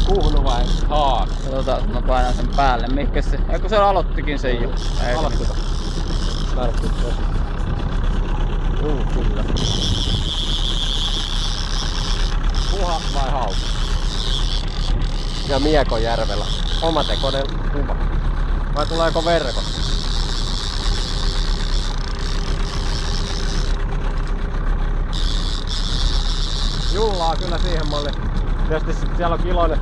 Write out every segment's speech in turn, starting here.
kuhnu vai haak? Katsotaan, mä painan sen päälle. Mihinkä se? Eikö se aloittikin sen jo? Aloittiko? Kyllä. Kuha vai hauki? Ja Miekojärvellä. Omatekoinen kuva. Vai tuleeko verkot? Jullaa kyllä siihen malliin. Tietysti sit siellä on kiloinen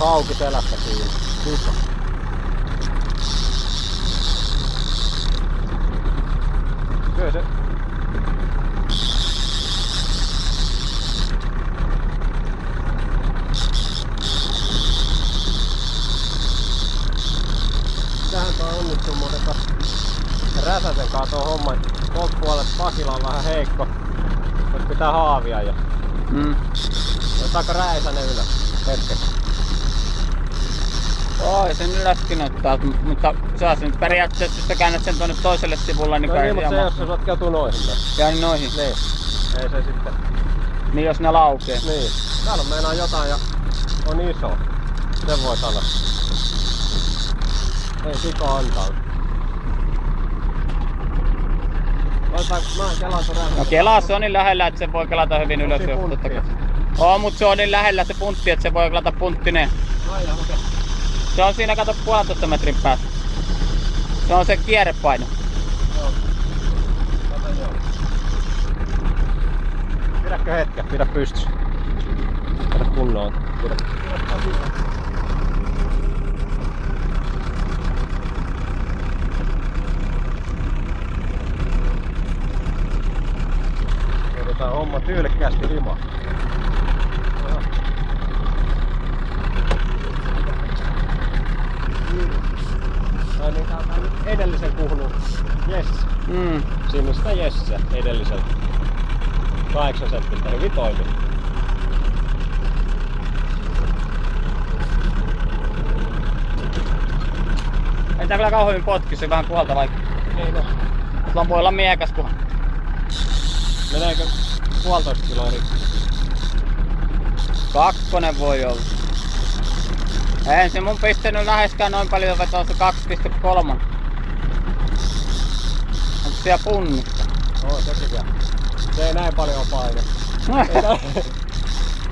hauki selässä kiinni. Iso. Kyllä se. Mitähän toi onnistuu muuten Räsäsen kaa tuo homma. Tuolta puolelta pakila on vähän heikko. Jos pitää haavia jo. Otaako Räisänen ylös? Hetkeksi. Oi, sen ylöskin ottaa, mutta saa sen periaatteessa, jos sä käännät sen tuonne toiselle sivulle, niin no niin, mutta se jos se sotkeutuu noihin. Ja niin noihin. Niin. Ei se sitten. Niin jos ne laukee. Niin. Täällä on meinaa jotain ja on iso. Sen voi sanoa. Ei sika antaa. Mä kelaan ton Räsäsen. No kelaa se on niin lähellä, että se voi kelata hyvin ylös. Oo, mut se on niin lähellä se puntti, että se voi kelata punttineen. Ai okei. Okay. Se on siinä, kato 1,5 metrin päässä. Se on se kierrepaino. Joo. Kato joo. Pidäkö hetken? Pidä pystyssä. Pidä kunnolla. Pidä. Otetaan homma tyylikkäästi rimaa. Niin tää on edellisen kuhnun Jesse. Sinistä Jesse edelliseltä. 8 senttiltä hyvin toimii. Ei tää kyllä kauhean potki, se vähän puhalta vaikka. Ei no. Sulla voi olla miekäs kun. Meneekö 1,5 kiloa rikki? 2 voi olla. Ei se mun pistänyt läheskään noin paljon vetoa, se 2,3. Onko siellä punnista? Oo, sekin vielä. Se ei näin paljon paine.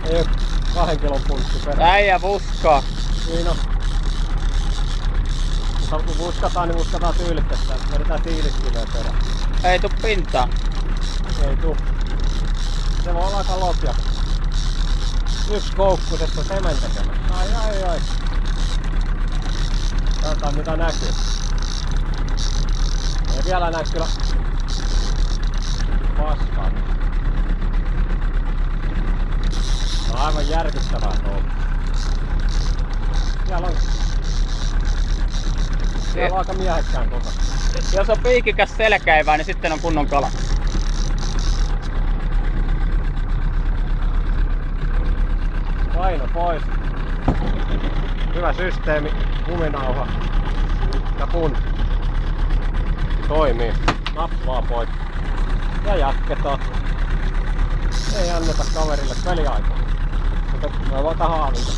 Ei oo 2 kilon puntti perään. Äijä puskaa. Niin on. Mutta kun vuskataan, niin vuskataan tyylikkästä. Vedetään tiiliskiveen perään. Ei tuu pintaa. Ei tuu. Se voi olla aika lopja. Yksi koukkusesta semen tekemä. Ai. Katsotaan mitä näkyy. Ei vielä näy kyllä paskaa. No aivan järkyttävää touhu. Siellä on aika miehekkään koko. Jos on piikikäs selkäivää, niin sitten on kunnon kala. Paino pois. Hyvä systeemi, kuminauha ja puntti. Toimii. Nappaa pois. Ja jatketaan. Ei anneta kaverille peliaikaa. Mutta mä voin tähän haavinta.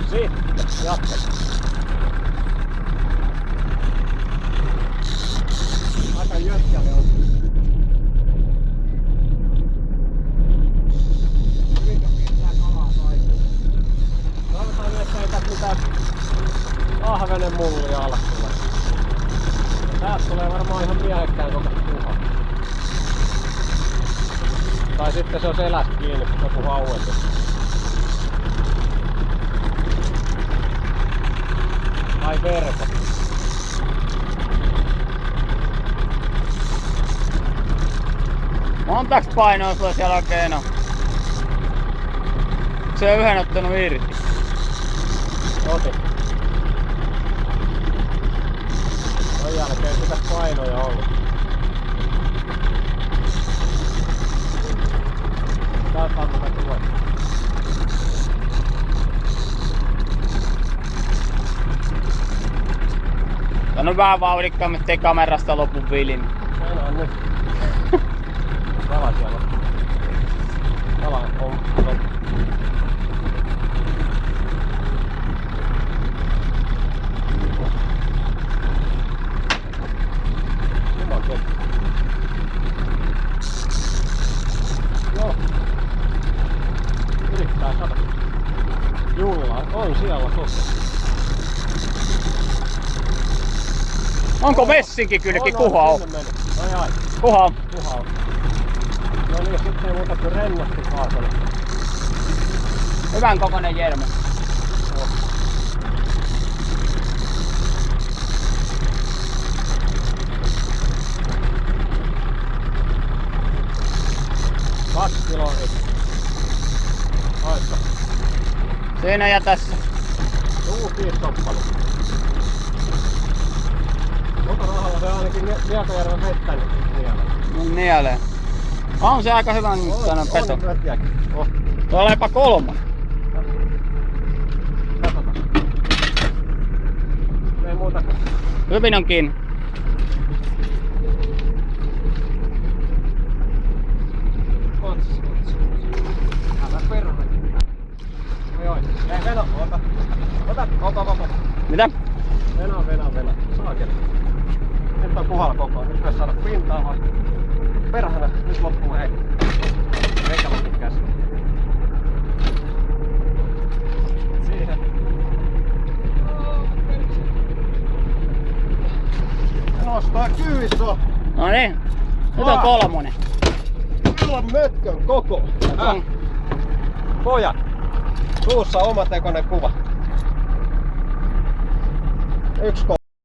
Sitten jatketaan. Aika jötkälle on. Hyvinkä pitää kalaa kaikille. Toivotaan, että ei tässä mitään ahvenen mullia ala tulee. Täältä tulee varmaan ihan miehekkään koko kuha. Tai sitten se on selästä kiinni, joku hauentus. Tai verkot. Montaks painoa sulla siellä oikein on? Se on yhden ottanut irti. Oti. Ton jälkeen sitä painoja ollut. Sano vähän vauhdikkaammin, ettei kamerasta lopu vilin. Sen on nyt. Kala siellä on. Kala on. Joo. Yrittää saada. Julla on siellä tossa. Onko messinkin kylki kuhaa? Ai. Kuhaa. No niin, sitten ei muuta kuin rennosti kaasella. Hyvän kokoinen jelma. Joo. Kaksi kiloa. Haista. Siinä ja tässä. Juu, kiistoppalo. Motorahalla se ainakin Miekojärven vettä nielee. No nielee. On se aika hyvän mittainen peto. Oh. Tuolla jopa 3. Katsotaan. Ei muuta kuin. Hyvin on kiinni. Ots. Älä perre. Oi. Ei Veno, ota. Ota. Mitä? Vena. Saakeli. Nyt on kuhalla koko ajan. Nyt pitäisi saada pintaa vasta. Perhana, nyt loppuu hei. Eikä loppu käsi. Siihen. Nostaa kyyso. No niin. Nyt on 3. Kyllä on mötkön koko. Pojat. Suussa omatekoinen kuva. 1